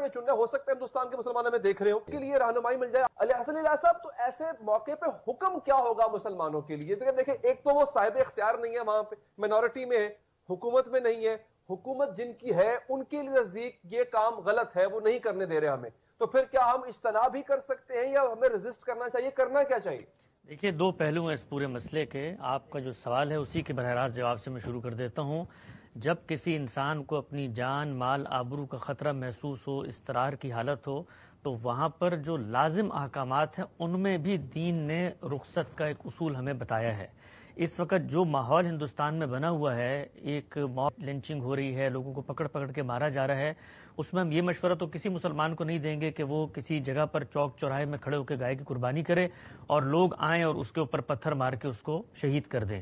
चुनने हो सकते हैं हिंदुस्तान के मुसलमानों में देख रहे हो, के लिए रहनुमाई मिल जाए। अली हसन इलाही साहब, तो ऐसे मौके पे हुक्म क्या होगा मुसलमानों के लिए? तो देखिए, एक तो वो साहिब इख्तियार नहीं है, वहां पे माइनॉरिटी में है, हुकूमत में नहीं है, हुकूमत जिनकी है उनके लिए नजदीक ये काम गलत है, वो नहीं करने दे रहे हमें। तो फिर क्या हम इज्तनाब भी कर सकते हैं या हमें रेजिस्ट करना चाहिए? करना क्या चाहिए? देखिए, दो पहलू हैं इस पूरे मसले के। आपका जो सवाल है उसी के बरह रास्त जवाब से मैं शुरू कर देता हूँ। जब किसी इंसान को अपनी जान, माल, आबरू का ख़तरा महसूस हो, इस्तरार की हालत हो, तो वहाँ पर जो लाजिम अहकामात हैं उनमें भी दीन ने रुख्सत का एक उसूल हमें बताया है। इस वक्त जो माहौल हिंदुस्तान में बना हुआ है, एक मॉब लिंचिंग हो रही है, लोगों को पकड़ पकड़ के मारा जा रहा है, उसमें हम ये मशवरा तो किसी मुसलमान को नहीं देंगे कि वो किसी जगह पर चौक चौराहे में खड़े होकर गाय की कुर्बानी करे और लोग आएँ और उसके ऊपर पत्थर मार के उसको शहीद कर दें।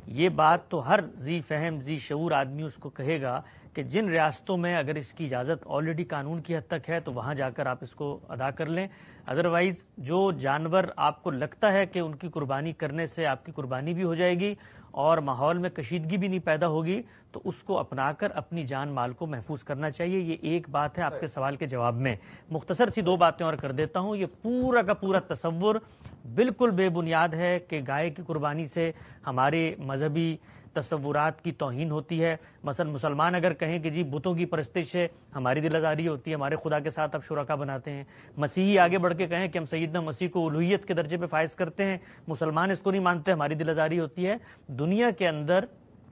ये बात तो हर जी फहम, जी शऊर आदमी उसको कहेगा कि जिन रियासतों में अगर इसकी इजाज़त ऑलरेडी कानून की हद तक है तो वहाँ जाकर आप इसको अदा कर लें। अदरवाइज़ जो जानवर आपको लगता है कि उनकी कुर्बानी करने से आपकी कुर्बानी भी हो जाएगी और माहौल में कशीदगी भी नहीं पैदा होगी, तो उसको अपनाकर अपनी जान माल को महफूज करना चाहिए। ये एक बात है आपके सवाल के जवाब में। मुख्तसर सी दो बातें और कर देता हूँ। ये पूरा का पूरा तसव्वुर बिल्कुल बेबुनियाद है कि गाय की कुर्बानी से हमारे मजहबी तसव्वुरात की तौहीन होती है। मसलन मुसलमान अगर कहें कि जी बुतों की परस्तिश से हमारी दिलआज़ारी होती है, हमारे खुदा के साथ अब शुरका बनाते हैं, मसीही आगे बढ़ के कहें कि हम सैयदना मसीह को उलूहियत के दर्जे पे फाइज करते हैं, मुसलमान इसको नहीं मानते, हमारी दिलआज़ारी होती है। दुनिया के अंदर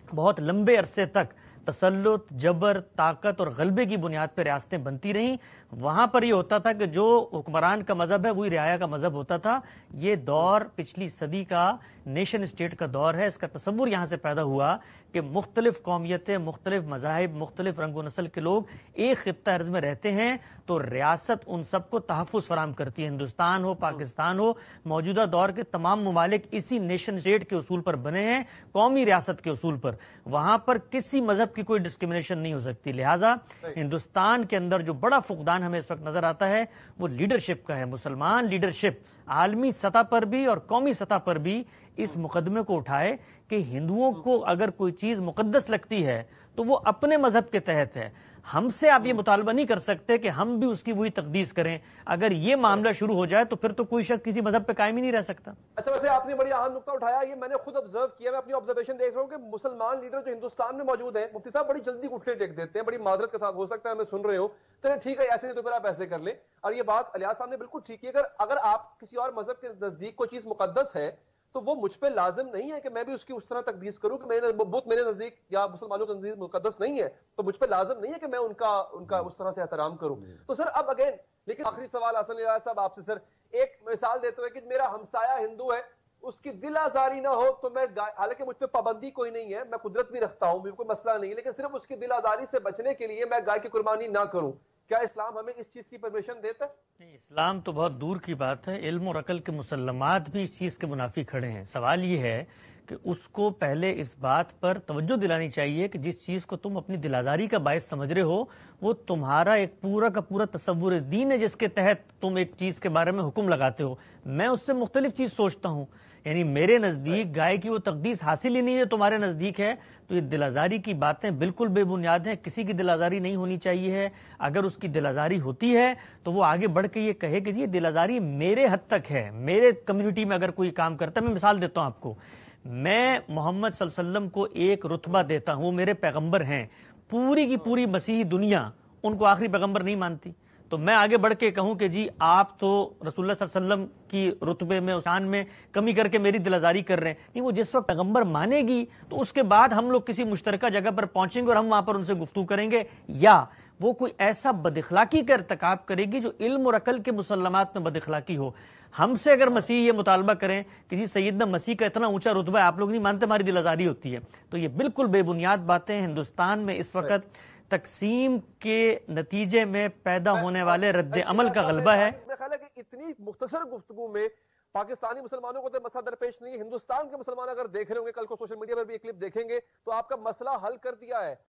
बहुत लंबे अरसे तक तसल्लुत, जबर, ताकत और गलबे की बुनियाद पर रियासतें बनती रहीं। वहाँ पर ये होता था कि जो हुक्मरान का मजहब है वही रियाया का मजहब होता था। ये दौर पिछली सदी का नेशन स्टेट का दौर है। इसका तसव्वुर यहाँ से पैदा हुआ कि मुख्तलिफ कौमियतें, मुख्तलिफ मज़ाहिब, मुख्तलिफ रंग व नस्ल के लोग एक खित्ता अर्ज़ में रहते हैं तो रियासत उन सबको तहफ़्फ़ुज़ फराम करती है। हिंदुस्तान हो, पाकिस्तान हो, मौजूदा दौर के तमाम ममालिक इसी नेशन स्टेट के उसूल पर बने हैं, कौमी रियासत के उसूल पर। वहाँ पर किसी मजहब की कोई डिस्क्रिमिनेशन नहीं हो सकती। लिहाजा हिंदुस्तान के अंदर जो बड़ा फुकदान हमें इस वक्त नजर आता है वो लीडरशिप का है। मुसलमान लीडरशिप आलमी सतह पर भी और कौमी सतह पर भी इस मुकदमे को उठाए कि हिंदुओं को अगर कोई चीज मुकद्दस लगती है तो वो अपने मजहब के तहत है। हमसे आप ये मुतालबा नहीं कर सकते कि हम भी उसकी वही तकदीस करें। अगर ये मामला शुरू हो जाए तो फिर तो कोई शख्स किसी मजहब पे कायम ही नहीं रह सकता। अच्छा, वैसे आपने बड़ी अहम नुक्ता उठाया, ये मैंने खुद ऑब्जर्व किया, मैं अपनी ऑब्जर्वेशन देख रहा हूँ कि मुसलमान लीडर जो हिंदुस्तान में मौजूद हैं, मुफ्ती साहब बड़ी जल्दी घुटने टेक देते हैं, बड़ी मादरत के साथ, हो सकता है मैं सुन रहे हो तो ठीक है, ऐसे नहीं तो फिर आप ऐसे कर लें। और ये बात अलियास साहब ने बिल्कुल ठीक है, अगर आप किसी और मजहब के नजदीक कोई चीज मुकद्दस है तो वो मुझ पे लाजिम नहीं है कि मैं भी उसकी उस तरह तकदीस करूं कि मेरे बुत मेरे नजदीक या मुसलमानों के नजदीक मुकद्दस नहीं है, तो मुझ पे लाजिम नहीं है कि मैं उनका उस तरह से एहतराम करूं। तो सर अब अगेन, लेकिन आखिरी सवाल हसन इलाही साहब आपसे, सर एक मिसाल देते हुए कि मेरा हमसाया हिंदू है, उसकी दिल आजारी ना हो तो मैं, हालांकि मुझ पे पाबंदी कोई नहीं है, मैं कुदरत भी रखता हूं, कोई मसला नहीं है, लेकिन सिर्फ उसकी दिल आजारी से बचने के लिए मैं गाय की कुर्बानी ना करूं, क्या इस्लाम हमें इस चीज की परमिशन देता है? नहीं, इस्लाम तो बहुत दूर की बात है। इल्म और अकल के मुसल्लमात भी इस चीज़ के मुनाफी खड़े हैं। सवाल ये है कि उसको पहले इस बात पर तवज्जो दिलानी चाहिए कि जिस चीज़ को तुम अपनी दिलाजारी का बायस समझ रहे हो वो तुम्हारा एक पूरा का पूरा तसव्वुर दीन है जिसके तहत तुम एक चीज़ के बारे में हुक्म लगाते हो। मैं उससे मुख्तलिफ चीज़ सोचता हूँ, यानी मेरे नज़दीक गाय की वो तकदीस हासिल ही नहीं है, तुम्हारे नज़दीक है। तो ये दिलाजारी की बातें बिल्कुल बेबुनियाद हैं। किसी की दिलाजारी नहीं होनी चाहिए है। अगर उसकी दिलाजारी होती है तो वो आगे बढ़ के ये कहे कि जी दिलाजारी मेरे हद तक है, मेरे कम्युनिटी में अगर कोई काम करता है। मैं मिसाल देता हूँ आपको, मैं मोहम्मद सल्लल्लाहु अलैहि वसल्लम को एक रुतबा देता हूँ, मेरे पैगंबर हैं, पूरी की पूरी मसीही दुनिया उनको आखिरी पैगंबर नहीं मानती, तो मैं आगे बढ़ के कहूं कि जी आप तो रसूलुल्लाह सल्लल्लाहु अलैहि वसल्लम की रुतबे में, शान में कमी करके मेरी दिलाजारी कर रहे हैं। नहीं, वो जिस वक्त पैगंबर मानेगी तो उसके बाद हम लोग किसी मुश्तरका जगह पर पहुंचेंगे और हम वहां पर उनसे गुफ्तगू करेंगे, या वो कोई ऐसा बदअखलाकी का इर्तिकाब करेगी जो इल्म और अकल के मुसल्लमात में बदअखलाकी हो। हमसे अगर मसीह ये मुतालबा करें कि जी सैयदना मसीह का इतना ऊंचा रुतबा है, आप लोग नहीं मानते, हमारी दिलाजारी होती है, तो ये बिल्कुल बेबुनियाद बातें। हिंदुस्तान में इस वक्त तकसीम के नतीजे में पैदा होने वाले रद्द अमल का गलबा है। मेरा ख्याल है कि इतनी मुख्तसर गुफ्तगू में पाकिस्तानी मुसलमानों को तो मसला दरपेश नहीं है, हिंदुस्तान के मुसलमान अगर देख रहे होंगे, कल को सोशल मीडिया पर भी एक क्लिप देखेंगे तो आपका मसला हल कर दिया है।